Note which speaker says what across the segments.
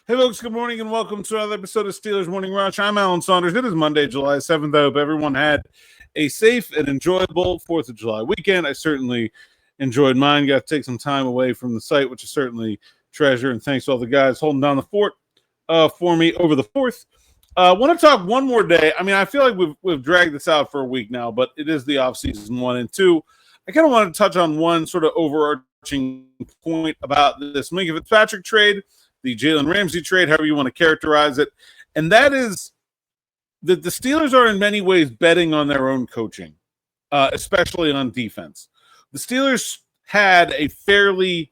Speaker 1: Hey, folks, good morning and welcome to another episode of Steelers Morning Rush. I'm Alan Saunders. It is Monday, July 7th. I hope everyone had a safe and enjoyable 4th of July weekend. I certainly enjoyed mine. Got to take some time away from the site, which I certainly treasure. And thanks to all the guys holding down the fort for me over the 4th. I want to talk one more day. I mean, I feel like we've dragged this out for a week now, but it is the offseason 1 and 2. I kind of want to touch on one sort of overarching point about this Minkah Fitzpatrick trade, the Jalen Ramsey trade, however you want to characterize it. And that is that the Steelers are in many ways betting on their own coaching, especially on defense. The Steelers had a fairly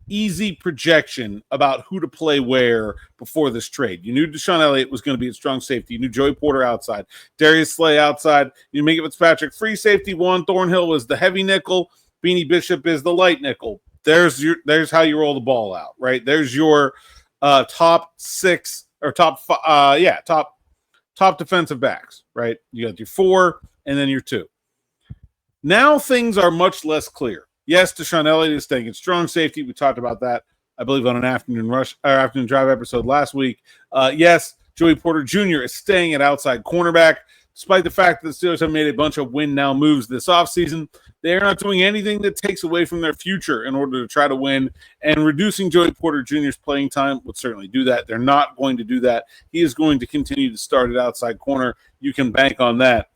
Speaker 1: easy projection about who to play where before this trade. You knew Deshaun Elliott was going to be at strong safety. You knew Joey Porter outside, Darius Slay outside. You knew Minkah Fitzpatrick free safety. Juan Thornhill was the heavy nickel. Beanie Bishop is the light nickel. There's how you roll the ball out, right? There's your top six or top defensive backs, right? You got your 4 and then your 2. Now things are much less clear. Yes, Deshaun Elliott is staying at strong safety. We talked about that, I believe, on an afternoon drive episode last week. Yes, Joey Porter Jr. is staying at outside cornerback. Despite the fact that the Steelers have made a bunch of win-now moves this offseason, they are not doing anything that takes away from their future in order to try to win, and reducing Joey Porter Jr.'s playing time would certainly do that. They're not going to do that. He is going to continue to start at outside corner. You can bank on that.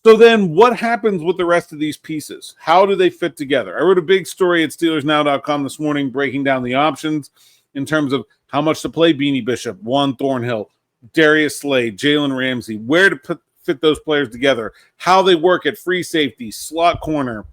Speaker 1: So then what happens with the rest of these pieces? How do they fit together? I wrote a big story at SteelersNow.com this morning breaking down the options in terms of how much to play Beanie Bishop, Juan Thornhill, Darius Slay, Jalen Ramsey, where to fit those players together, how they work at free safety, slot corner,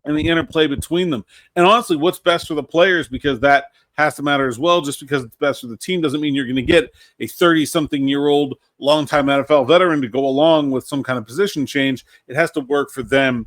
Speaker 1: and the interplay between them. And honestly, what's best for the players, because that has to matter as well. Just because it's best for the team doesn't mean you're going to get a 30-something-year-old longtime NFL veteran to go along with some kind of position change. It has to work for them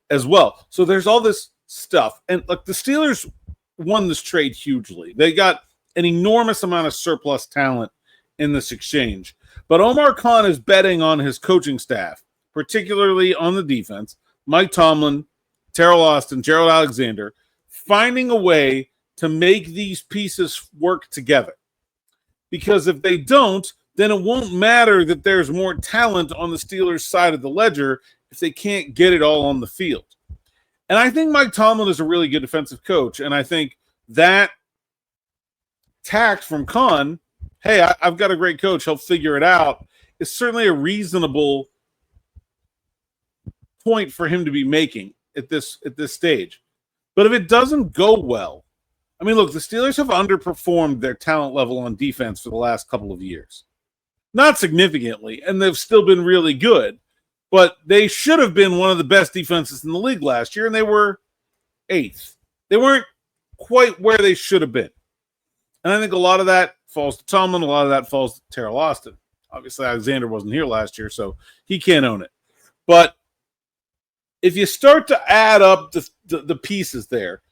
Speaker 1: as well. So there's all this stuff. And look, the Steelers won this trade hugely. They got an enormous amount of surplus talent in this exchange. But Omar Khan is betting on his coaching staff, particularly on the defense, Mike Tomlin, Terrell Austin, Gerald Alexander, finding a way to make these pieces work together. Because if they don't, then it won't matter that there's more talent on the Steelers' side of the ledger if they can't get it all on the field. And I think Mike Tomlin is a really good defensive coach, and I think that tact from Khan, hey, I've got a great coach, he'll figure it out, is certainly a reasonable point for him to be making at this stage. But if it doesn't go well, I mean, look, the Steelers have underperformed their talent level on defense for the last couple of years. Not significantly, and they've still been really good, but they should have been one of the best defenses in the league last year, and they were 8th. They weren't quite where they should have been. And I think a lot of that falls to Tomlin. A lot of that falls to Terrell Austin. Obviously, Alexander wasn't here last year, so he can't own it. But if you start to add up the pieces there,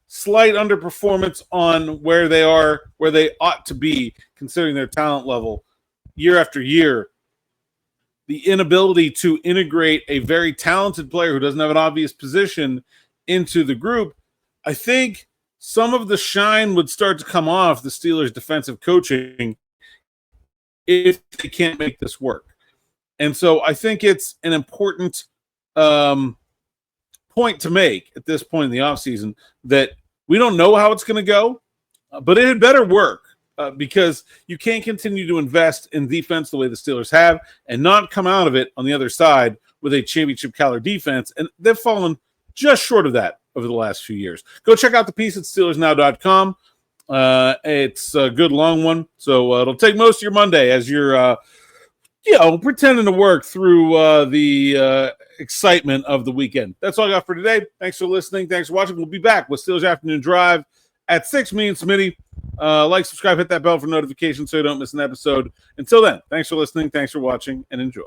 Speaker 1: slight underperformance on where they are, where they ought to be, considering their talent level year after year, the inability to integrate a very talented player who doesn't have an obvious position into the group, I think some of the shine would start to come off the Steelers' defensive coaching if they can't make this work. And so I think it's an important point to make at this point in the offseason that we don't know how it's going to go, but it had better work because you can't continue to invest in defense the way the Steelers have and not come out of it on the other side with a championship caliber defense. And they've fallen just short of that over the last few years. Go check out the piece at SteelersNow.com. It's a good long one, so it'll take most of your Monday as you're, pretending to work through the excitement of the weekend. That's all I got for today. Thanks for listening. Thanks for watching. We'll be back with Steelers Afternoon Drive at 6. Me and Smitty. Like, subscribe, hit that bell for notifications so you don't miss an episode. Until then, thanks for listening. Thanks for watching, and enjoy.